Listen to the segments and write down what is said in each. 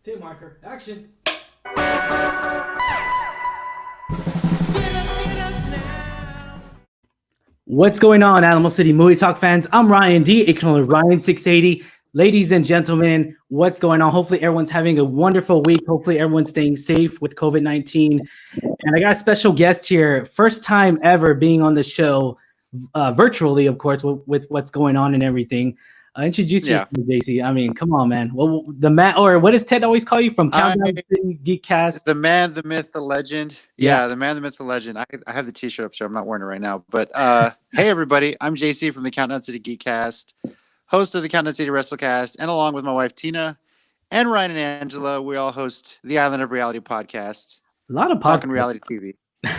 Tape marker, action. What's going on, Alamo City Movie Talk fans? I'm Ryan D, aka Ryan 680. Ladies and gentlemen, what's going on? Hopefully everyone's having a wonderful week. Hopefully everyone's staying safe with COVID-19. And I got a special guest here. First time ever being on the show, virtually, of course, with what's going on and everything. Introduce yourself, JC. I mean, come on, man. Well, the man, or what does Ted always call you from Countdown to Geekcast? The man, the myth, the legend. Yeah, the man, the myth, the legend. I have the T-shirt up, so I'm not wearing it right now. But hey, everybody, I'm JC from the Countdown to Geekcast, host of the Countdown to WrestleCast, and along with my wife Tina and Ryan and Angela, we all host the Island of Reality podcast. A lot of talking reality TV.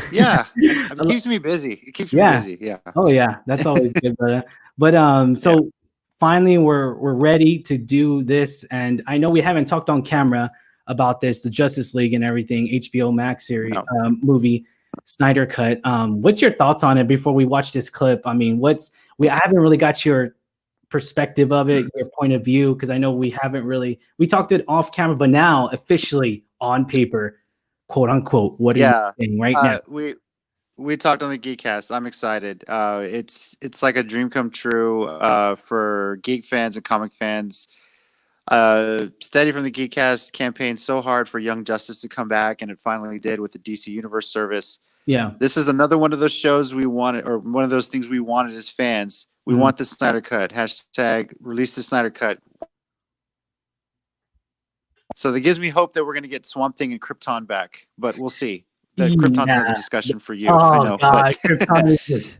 Yeah, it keeps me busy. It keeps me busy. Yeah. Oh yeah, that's always good, brother. But so. Finally, we're ready to do this, and I know we haven't talked on camera about this, the Justice League and everything, HBO Max series movie, Snyder Cut. What's your thoughts on it before we watch this clip? I mean, I haven't really got your perspective of it, your point of view, because I know we talked it off camera, but now officially on paper, quote unquote. What are you saying right now? We talked on the Geekcast. I'm excited. It's like a dream come true for geek fans and comic fans. Steady from the Geekcast campaigned so hard for Young Justice to come back, and it finally did with the DC Universe service. Yeah, this is another one of those shows we wanted, or one of those things we wanted as fans. We want the Snyder Cut. # release the Snyder Cut. So that gives me hope that we're going to get Swamp Thing and Krypton back, but we'll see. The Krypton's another discussion for you. I know. God,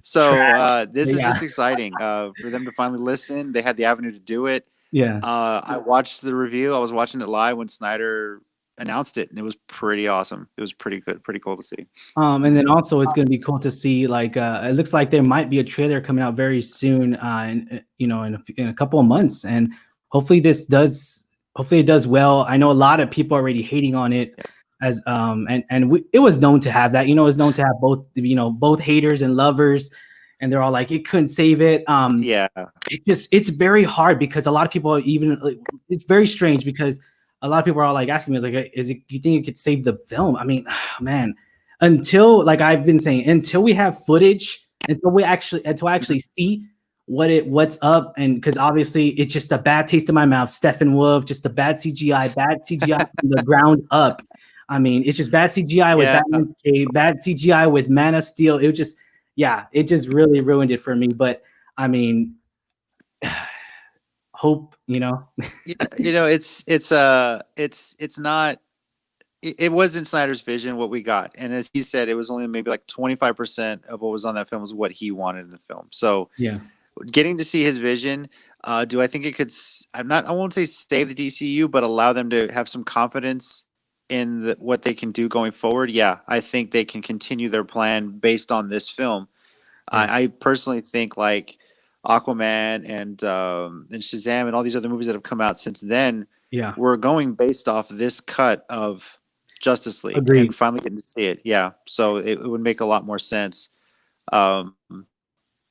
so this is just exciting for them to finally listen. They had the avenue to do it. Yeah. I watched the review. I was watching it live when Snyder announced it, and it was pretty awesome. It was pretty good, pretty cool to see. And then also it's going to be cool to see, like, it looks like there might be a trailer coming out very soon, in a couple of months, and hopefully it does well. I know a lot of people are already hating on it. As it was known to have that, it was known to have both haters and lovers, and they're all like, it couldn't save it. It's very hard because a lot of people it's very strange because a lot of people are like asking me, like, you think it could save the film? I mean, man, until, like I've been saying, until we have footage, until I actually see what's up, and because obviously it's just a bad taste in my mouth. Steppenwolf, just a bad CGI from the ground up. I mean, it's just bad CGI with Batman's Cave, bad CGI with Man of Steel. It just really ruined it for me. But I mean, hope, it's not. It wasn't Snyder's vision what we got, and as he said, it was only maybe like 25% of what was on that film was what he wanted in the film. So getting to see his vision, do I think it could? I won't say save the DCU, but allow them to have some confidence in what they can do going forward. Yeah, I think they can continue their plan based on this film. I personally think like Aquaman and Shazam and all these other movies that have come out since then, we're going based off this cut of Justice League. Agreed. And finally getting to see it. Yeah, so it would make a lot more sense. I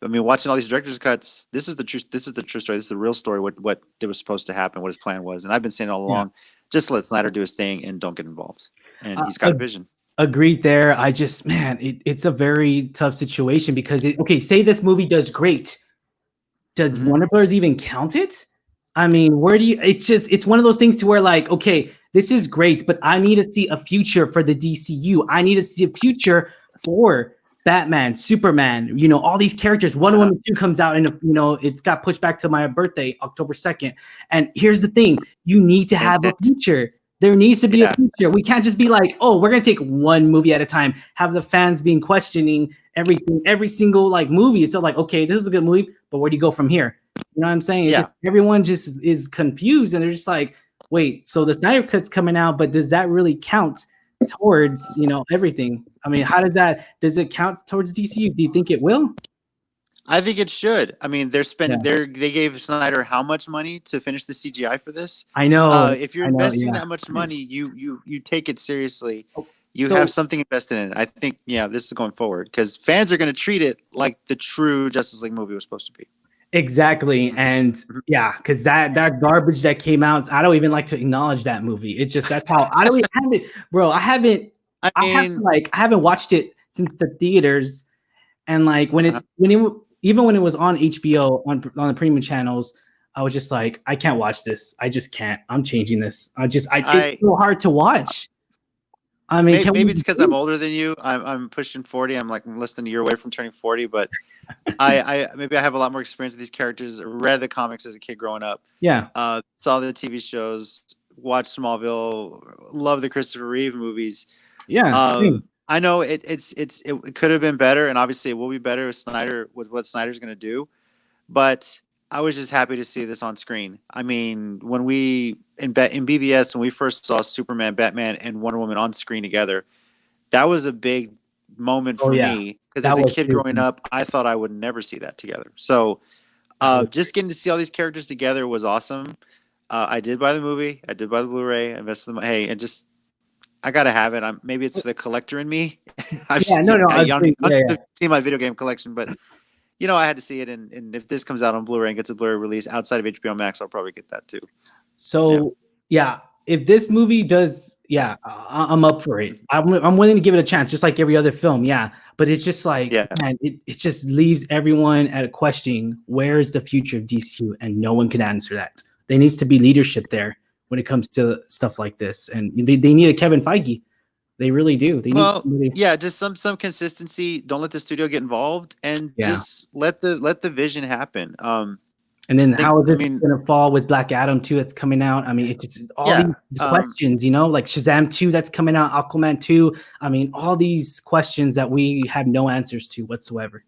mean, watching all these director's cuts, this is the true story. This is the real story. What it was supposed to happen, what his plan was, and I've been saying all along. Just let Snyder do his thing and don't get involved. And he's got a vision. Agreed there. It's a very tough situation because say this movie does great. Does Warner Bros. Even count it? I mean, it's one of those things to where, like, okay, this is great, but I need to see a future for the DCU. I need to see a future for Batman, Superman, all these characters. Wonder Woman 2 comes out, and it's got pushed back to my birthday, October 2nd. And here's the thing: you need to have a future. There needs to be a future. We can't just be like, oh, we're gonna take one movie at a time. Have the fans being questioning everything, every single movie. It's like, okay, this is a good movie, but where do you go from here? You know what I'm saying? Everyone just is confused, and they're just like, wait, so the Snyder Cut's coming out, but does that really count towards everything? I mean, does it count towards DCU? Do you think it will? I think it should. I mean, they gave Snyder how much money to finish the CGI for this? I know. If you're investing that much money, you take it seriously. You have something invested in it. I think, this is going forward because fans are going to treat it like the true Justice League movie was supposed to be. Exactly. And Mhm. yeah, because that garbage that came out, I don't even like to acknowledge that movie. It's just that's how I don't even have it, bro. I mean, I haven't watched it since the theaters. And like even when it was on HBO on the premium channels, I was just like, I can't watch this. I just can't. I'm changing this. It's so hard to watch. I mean, maybe it's because I'm older than you. I'm pushing 40. I'm like less than a year away from turning 40, but I maybe I have a lot more experience with these characters. Read the comics as a kid growing up. Yeah. Saw the TV shows, watched Smallville, love the Christopher Reeve movies. Yeah. I know it could have been better, and obviously it will be better with what Snyder's going to do. But I was just happy to see this on screen. I mean, when we in BVS when we first saw Superman, Batman, and Wonder Woman on screen together, that was a big moment for me because as a kid growing up, I thought I would never see that together. So just getting to see all these characters together was awesome. I did buy the movie. I did buy the Blu-ray. I invested the money. Hey, and just I gotta have it. Maybe it's the collector in me. I don't see my video game collection, but I had to see it. And if this comes out on Blu-ray and gets a Blu-ray release outside of HBO Max, I'll probably get that too. So yeah, if this movie does, I'm up for it. I'm willing to give it a chance, just like every other film. Yeah, but it's just like, man, it just leaves everyone at a question: where is the future of DCU? And no one can answer that. There needs to be leadership there when it comes to stuff like this, and they need a Kevin Feige. They really do. Just some consistency. Don't let the studio get involved, and just let the vision happen. And then how is this going to fall with Black Adam 2 that's coming out? I mean, it's just all these questions, like Shazam 2 that's coming out, Aquaman 2. I mean, all these questions that we have no answers to whatsoever.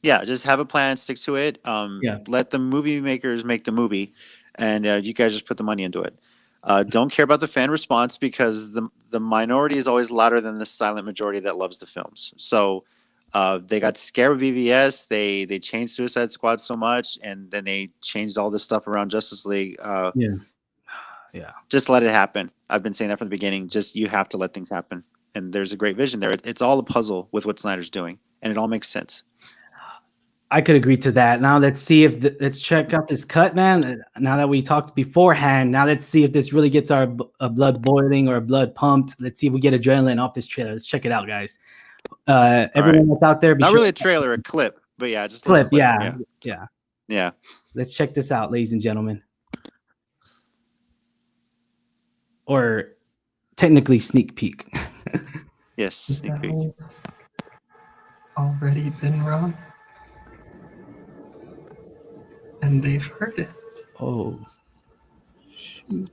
Yeah, just have a plan, stick to it. Let the movie makers make the movie, and you guys just put the money into it. Don't care about the fan response because the minority is always louder than the silent majority that loves the films. So they got scared with BVS. They changed Suicide Squad so much, and then they changed all this stuff around Justice League. Just let it happen. I've been saying that from the beginning. Just you have to let things happen, and there's a great vision there. It's all a puzzle with what Snyder's doing, and it all makes sense. I could agree to that. Now let's see if let's check out this cut, man. Now that we talked beforehand, now let's see if this really gets our blood boiling or blood pumped. Let's see if we get adrenaline off this trailer. Let's check it out, guys. Everyone that's out there, not really a trailer, a clip, but yeah, just a clip. clip. Yeah. Let's check this out, ladies and gentlemen. Or technically sneak peek. Yes, sneak peek. Already been wrong. And they've heard it. Oh, shoot.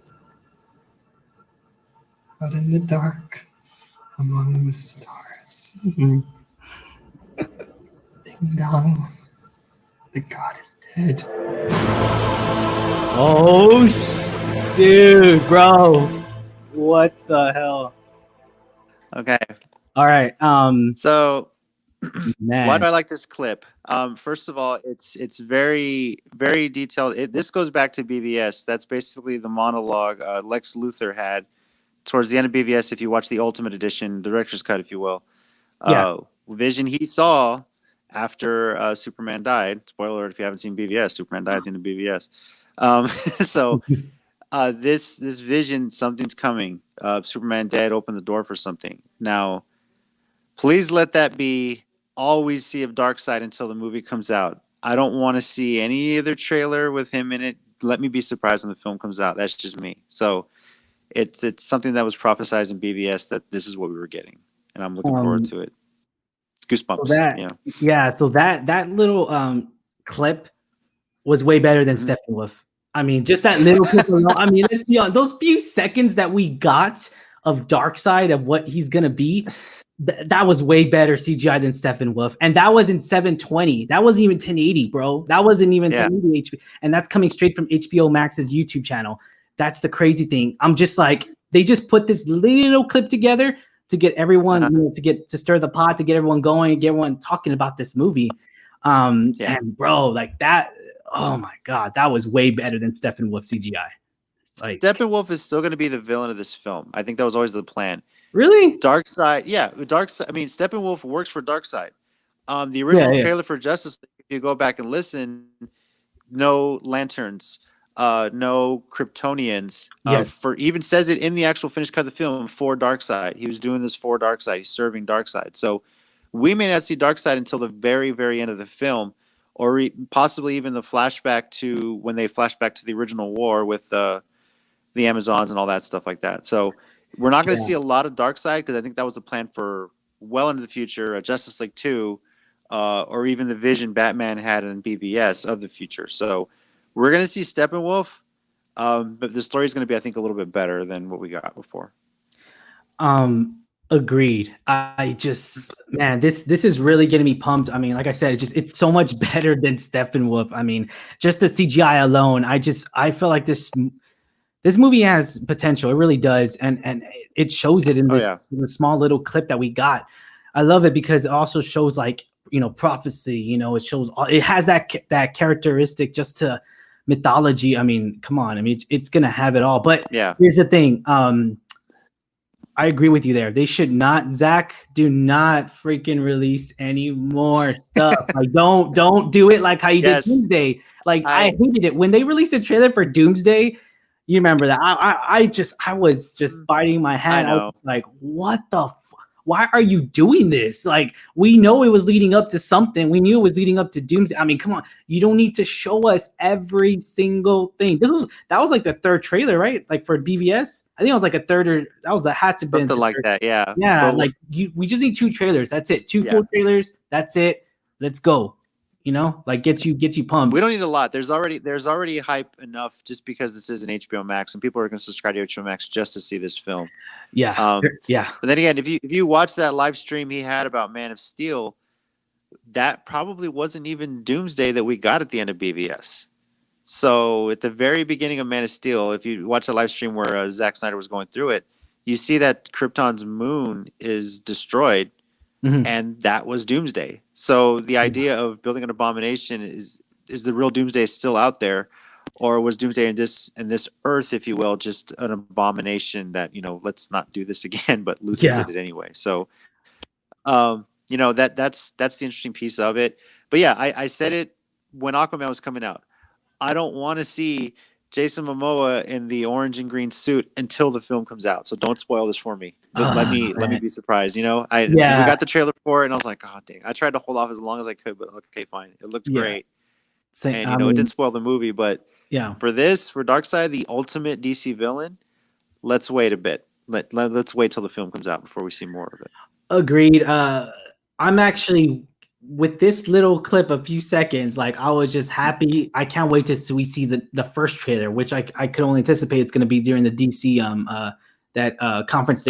Out in the dark, among the stars. Ding dong, the god is dead. Oh, dude, bro. What the hell? Okay. All right. So man. Why do I like this clip? First of all, it's very, very detailed. This goes back to BVS. That's basically the monologue Lex Luthor had towards the end of BVS. If you watch the Ultimate Edition, director's cut, if you will, vision he saw after Superman died. Spoiler alert if you haven't seen BVS. Superman died at the end of BVS. So this vision, something's coming. Superman dead, open the door for something. Now, please let that be all we see of Darkseid until the movie comes out. I don't want to see any other trailer with him in it. Let me be surprised when the film comes out. That's just me. So it's something that was prophesized in BVS that this is what we were getting, and I'm looking forward to it. It's goosebumps. So that little clip was way better than Steppenwolf. I mean, just that little clip alone. I mean, let's be honest, those few seconds that we got of Darkseid of what he's gonna be. That was way better CGI than Steppenwolf, and that was in 720. That wasn't even 1080, bro. That wasn't even 1080 HP, and that's coming straight from HBO Max's YouTube channel. That's the crazy thing. I'm just like, they just put this little clip together to get everyone, to stir the pot, to get everyone going, get everyone talking about this movie. And bro, like that. Oh my god, that was way better than Steppenwolf CGI. Like, Steppenwolf is still going to be the villain of this film. I think that was always the plan. Really? Darkseid, Darkseid. I mean, Steppenwolf works for Darkseid. The original trailer for Justice League, if you go back and listen, no lanterns, no Kryptonians. For even says it in the actual finished cut of the film for Darkseid. He was doing this for Darkseid. He's serving Darkseid. So we may not see Darkseid until the very, very end of the film, or possibly even the flashback to when they flash back to the original war with the Amazons and all that stuff like that. So we're not going to see a lot of Darkseid, because I think that was the plan for well into the future, Justice League 2, or even the vision Batman had in BVS of the future. So we're going to see Steppenwolf, but the story is going to be, I think, a little bit better than what we got before. Agreed. I just, man, this is really getting me pumped. I mean, like I said, it's so much better than Steppenwolf. I mean, just the CGI alone, I feel like this movie has potential. It really does, and it shows it in this in the small little clip that we got. I love it because it also shows, like, prophecy. It shows it has that characteristic just to mythology. I mean, come on. I mean, it's gonna have it all. But here's the thing. I agree with you there. They should not, Zach, do not freaking release any more stuff. Like, don't do it like how you did Doomsday. Like, I hated it when they released a trailer for Doomsday. You remember that? I was just biting my hand. I was like, what the? Why are you doing this? Like, we know it was leading up to something. We knew it was leading up to Doomsday. I mean, come on. You don't need to show us every single thing. That was like the third trailer, right? Like for BVS. I think it was like a third, or had to be something like that. Yeah. Yeah. But we just need 2 trailers. That's it. 2 full trailers. That's it. Let's go. Like gets you pumped. We don't need a lot. There's already hype enough just because this is an HBO Max, and people are going to subscribe to HBO Max just to see this film. Yeah. But then again, if you watch that live stream he had about Man of Steel, that probably wasn't even Doomsday that we got at the end of BVS. So at the very beginning of Man of Steel, if you watch the live stream where Zack Snyder was going through it, you see that Krypton's moon is destroyed. Mm-hmm. And that was Doomsday. So the idea of building an abomination is the real Doomsday still out there, or was Doomsday in this Earth, if you will, just an abomination that let's not do this again, but Luthor did it anyway. So, that's the interesting piece of it. But yeah, I said it when Aquaman was coming out. I don't want to see Jason Momoa in the orange and green suit until the film comes out. So don't spoil this for me. Let me be surprised. We got the trailer for it, and I was like, oh dang. I tried to hold off as long as I could, but okay, fine. It looked great. And it didn't spoil the movie, but for Darkseid, the ultimate DC villain, let's wait a bit. Let's wait till the film comes out before we see more of it. Agreed. I'm actually, with this little clip, a few seconds, like, I was just happy. I can't wait to we see the first trailer, which I could only anticipate it's going to be during the DC that conference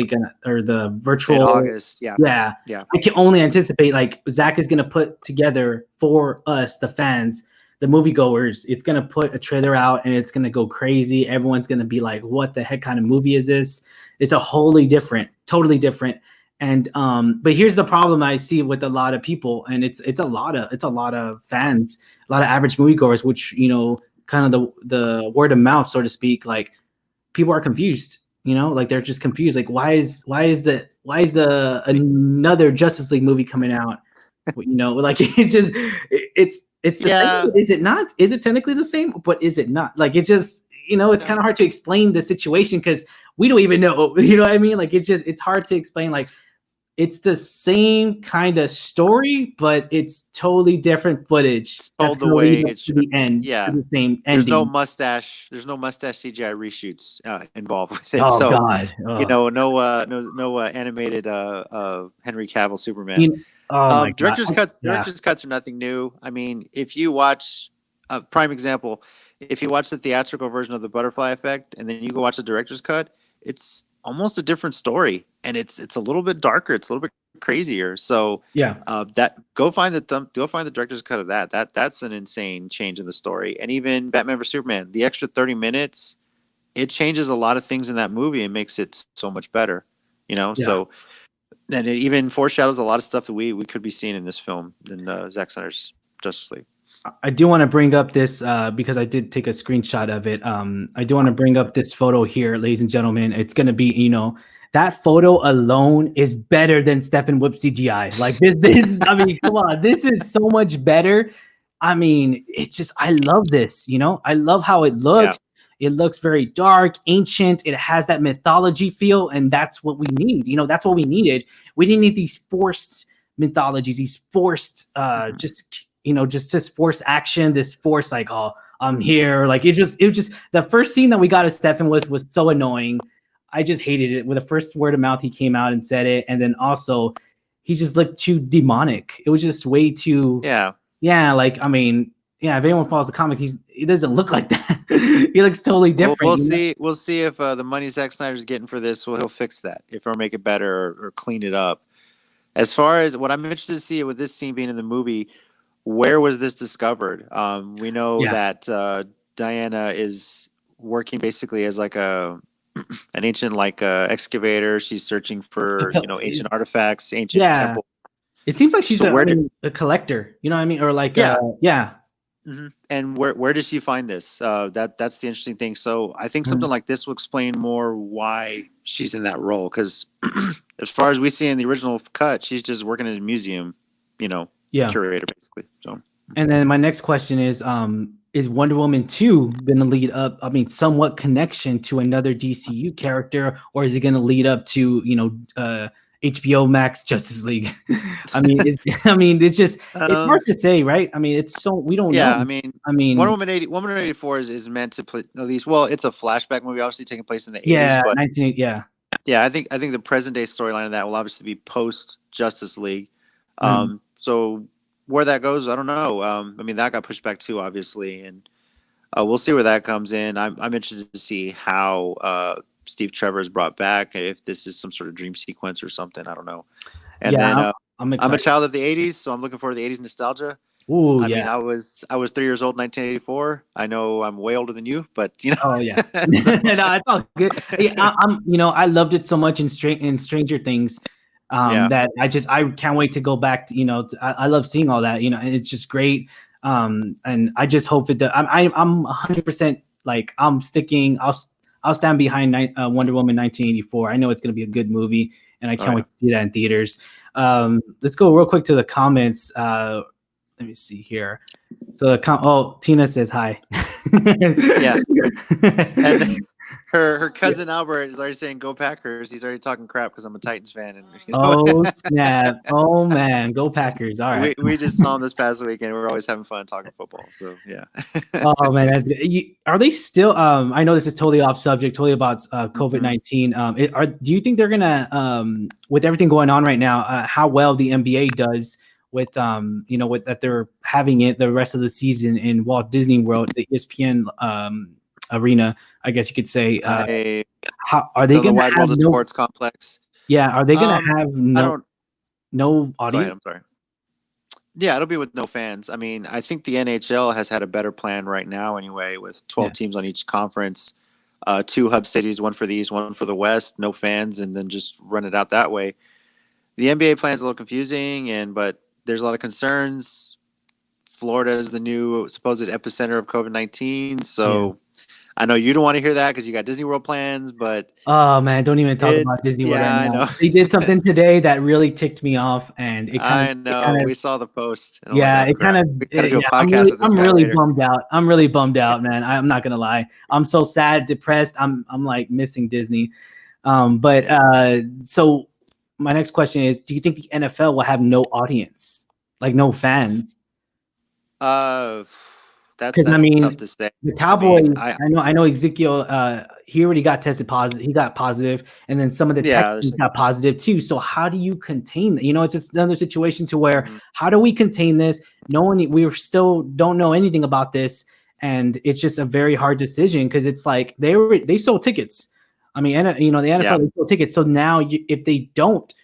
or the virtual in August. Yeah. I can only anticipate, like, Zach is going to put together for us, the fans, the moviegoers. It's going to put a trailer out, and it's going to go crazy. Everyone's going to be like, what the heck kind of movie is this? It's totally different. And but here's the problem I see with a lot of people, and it's a lot of fans, a lot of average moviegoers, which kind of the word of mouth, so to speak. Like, people are confused, like, they're just confused. Like, why is the another Justice League movie coming out? Like, it's the same. Is it not? Is it technically the same? But is it not? Like, it just it's kind of hard to explain the situation because we don't even know. You know what I mean? Like, it's hard to explain. Like, it's the same kind of story, but it's totally different footage. It's told the way it should be. The end. Yeah. The same There's ending. no mustache CGI reshoots involved with it. Oh, so, God. Oh. No animated Henry Cavill Superman. Director's cuts are nothing new. I mean, if you watch prime example, if you watch the theatrical version of The Butterfly Effect and then you go watch the director's cut, it's almost a different story, and it's a little bit darker. It's a little bit crazier. So go find the director's cut of that. That's an insane change in the story. And even Batman vs Superman, the extra 30 minutes, it changes a lot of things in that movie and makes it so much better. So then it even foreshadows a lot of stuff that we could be seeing in this film in Zack Snyder's Justice League. I do want to bring up this because I did take a screenshot of it. I do want to bring up this photo here, ladies and gentlemen. It's going to be, that photo alone is better than Steppenwolf CGI. Like this, I mean, come on, this is so much better. I mean, it's just, I love this, you know, I love how it looks. Yeah. It looks very dark, ancient. It has that mythology feel. And that's what we need. You know, that's what we needed. We didn't need these forced mythologies, these forced, just, you know, just forced action, this forced, like, oh, I'm here. Like, it was just, the first scene that we got of Steffen was so annoying. I just hated it. With the first word of mouth, he came out and said it. And then also, he just looked too demonic. It was just way too, like, I mean, if anyone follows the comics, he doesn't look like that. He looks totally different. We'll see. We'll see if the money Zack Snyder's getting for this, he'll fix that. If he'll make it better or clean it up. As far as what I'm interested to see with this scene being in the movie, where was this discovered? We know that Diana is working basically as like an ancient excavator. She's searching for ancient artifacts, ancient temples. It seems like she's a collector, you know what I mean? Or like, Mm-hmm. And where does she find this? That's the interesting thing. So I think something like this will explain more why she's in that role. Because as far as we see in the original cut, she's just working in a museum, curator basically. So. And then my next question is Wonder Woman 2 going to lead up, I mean, somewhat connection to another DCU character, or is it going to lead up to, HBO Max Justice League? I mean, it's just, it's hard to say, right? I mean, it's so, we don't know. Yeah, I mean, Wonder Woman 84 is meant to play, at least, well, it's a flashback movie, obviously taking place in the 80s. But I think the present day storyline of that will obviously be post Justice League. So where that goes, I don't know. I mean, that got pushed back too, obviously, and we'll see where that comes in. I'm interested to see how Steve Trevor is brought back, if this is some sort of dream sequence or something. I don't know. And then I'm a child of the 80s, so I'm looking forward to the 80s nostalgia. Ooh, I mean, I was 3 years old in 1984. I know I'm way older than you, but Oh yeah. No, it's all good. Yeah, I loved it so much in Stranger Things. That I can't wait to go back to, I love seeing all that, and it's just great. And I just hope it does. I'm 100% like, I'll stand behind Wonder Woman 1984. I know it's going to be a good movie, and I can't wait to see that in theaters. Let's go real quick to the comments. Let me see here. So Tina says hi. Yeah. And her cousin Albert is already saying, "Go Packers." He's already talking crap because I'm a Titans fan. And oh snap! Oh man, go Packers! All right. We just saw him this past weekend. We're always having fun talking football. So yeah. Oh man, that's good. Are they still? I know this is totally off subject, totally about COVID-19. Do you think they're gonna, with everything going on right now, how well the NBA does? With with that they're having it the rest of the season in Walt Disney World, the ESPN arena, I guess you could say. How are they going to Wide World of Sports complex? Yeah, are they going to have no audience? Go ahead, I'm sorry. Yeah, it'll be with no fans. I mean, I think the NHL has had a better plan right now anyway, with 12 teams on each conference, 2 hub cities, one for the East, one for the West, no fans, and then just run it out that way. The NBA plan's a little confusing, but there's a lot of concerns. Florida is the new supposed epicenter of COVID-19. So I know you don't want to hear that because you got Disney World plans, but oh man, don't even talk about Disney World. Yeah, I know. They did something today that really ticked me off, and we saw the post. It kind of. I'm really bummed out. I'm really bummed out, man. I'm not gonna lie. I'm so sad, depressed. I'm like missing Disney. So my next question is, do you think the NFL will have no audience, like no fans? That's tough to say. The Cowboys, I know Ezekiel, he already got tested positive. He got positive, and then some of the Texans got positive too. So how do you contain that? It's just another situation to where how do we contain this? We still don't know anything about this, and it's just a very hard decision because it's like they sold tickets. I mean, the NFL they sold tickets. So now if they don't,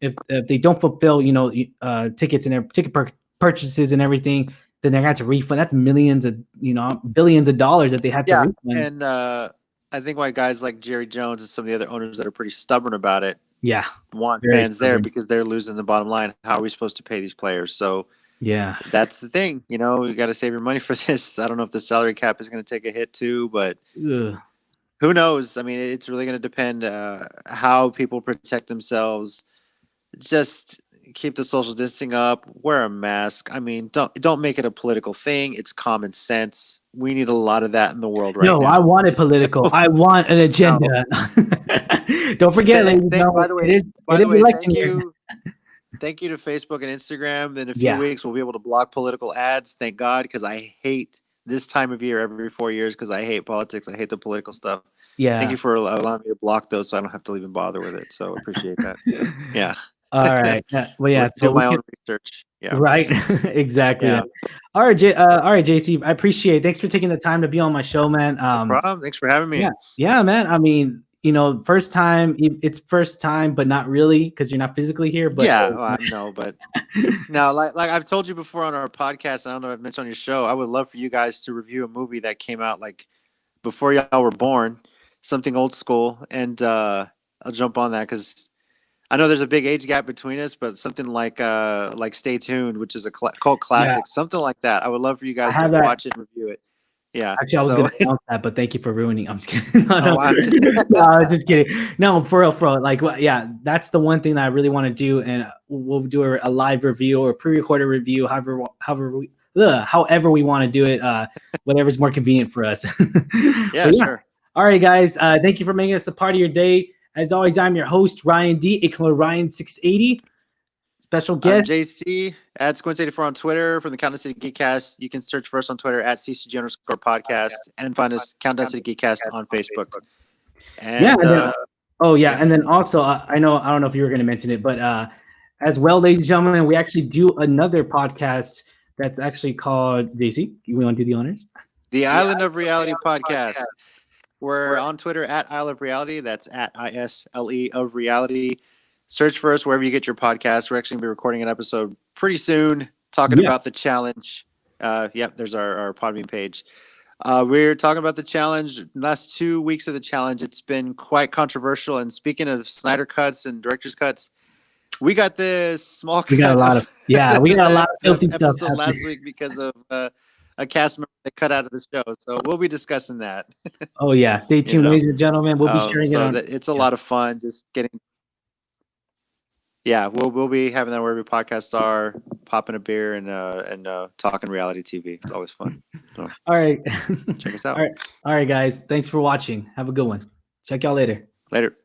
if they don't fulfill, tickets and their ticket purchases and everything, then they're going to have to refund. That's millions of, billions of dollars that they have to refund. And I think why guys like Jerry Jones and some of the other owners that are pretty stubborn about it, want fans there because they're losing the bottom line. How are we supposed to pay these players? So that's the thing. You got to save your money for this. I don't know if the salary cap is going to take a hit too, but who knows? I mean, it's really going to depend how people protect themselves. Just keep the social distancing up, wear a mask. I mean, don't make it a political thing. It's common sense. We need a lot of that in the world right now. No, I want it political. I want an agenda. Don't forget, ladies and gentlemen. By the way, thank you to Facebook and Instagram. In a few weeks, we'll be able to block political ads. Thank God, because I hate this time of year every 4 years because I hate politics. I hate the political stuff. Yeah. Thank you for allowing me to block those so I don't have to even bother with it. So appreciate that. Yeah. All right. Well, yeah. So do my own research. Yeah. Right. Exactly. Yeah. All right, JC. I appreciate it. Thanks for taking the time to be on my show, man. No problem. Thanks for having me. Yeah, man. I mean, first time. It's first time, but not really because you're not physically here. But I know. But now, like I've told you before on our podcast, I don't know if I've mentioned on your show. I would love for you guys to review a movie that came out like before y'all were born, something old school, and I'll jump on that because I know there's a big age gap between us, but something like Stay Tuned, which is a cult classic, something like that. I would love for you guys to watch it and review it. Yeah. Actually, I was going to announce that, but thank you for ruining. I'm just kidding. No, I was just kidding. No, for real. Like, that's the one thing that I really want to do, and we'll do a live review or pre-recorded review, however we want to do it, whatever's more convenient for us. Sure. All right, guys. Thank you for making us a part of your day. As always, I'm your host, Ryan D. aka Ryan680. Special guest. I'm JC at Squints84 on Twitter from the Countdown City Geekcast. You can search for us on Twitter at CCG_podcast and find us Countdown City Geekcast on Facebook. And, and then also, I don't know if you were going to mention it, but as well, ladies and gentlemen, we actually do another podcast that's actually called, JC, you want to do the honors? The Island of Reality podcast. We're on Twitter at Isle of Reality. That's at ISLE of Reality. Search for us wherever you get your podcast. We're actually going to be recording an episode pretty soon talking about the challenge. There's our Podbean page. We're talking about the challenge. Last 2 weeks of the challenge, it's been quite controversial. And speaking of Snyder cuts and director's cuts, we got this small cut. We got a lot of filthy stuff last week because of a cast member that cut out of the show. So we'll be discussing that. Oh yeah. Stay tuned, ladies and gentlemen. We'll be sharing it. It's a lot of fun just getting. Yeah, we'll be having that wherever podcasts are, popping a beer and talking reality TV. It's always fun. So, all right. Check us out. All right, guys. Thanks for watching. Have a good one. Check y'all later. Later.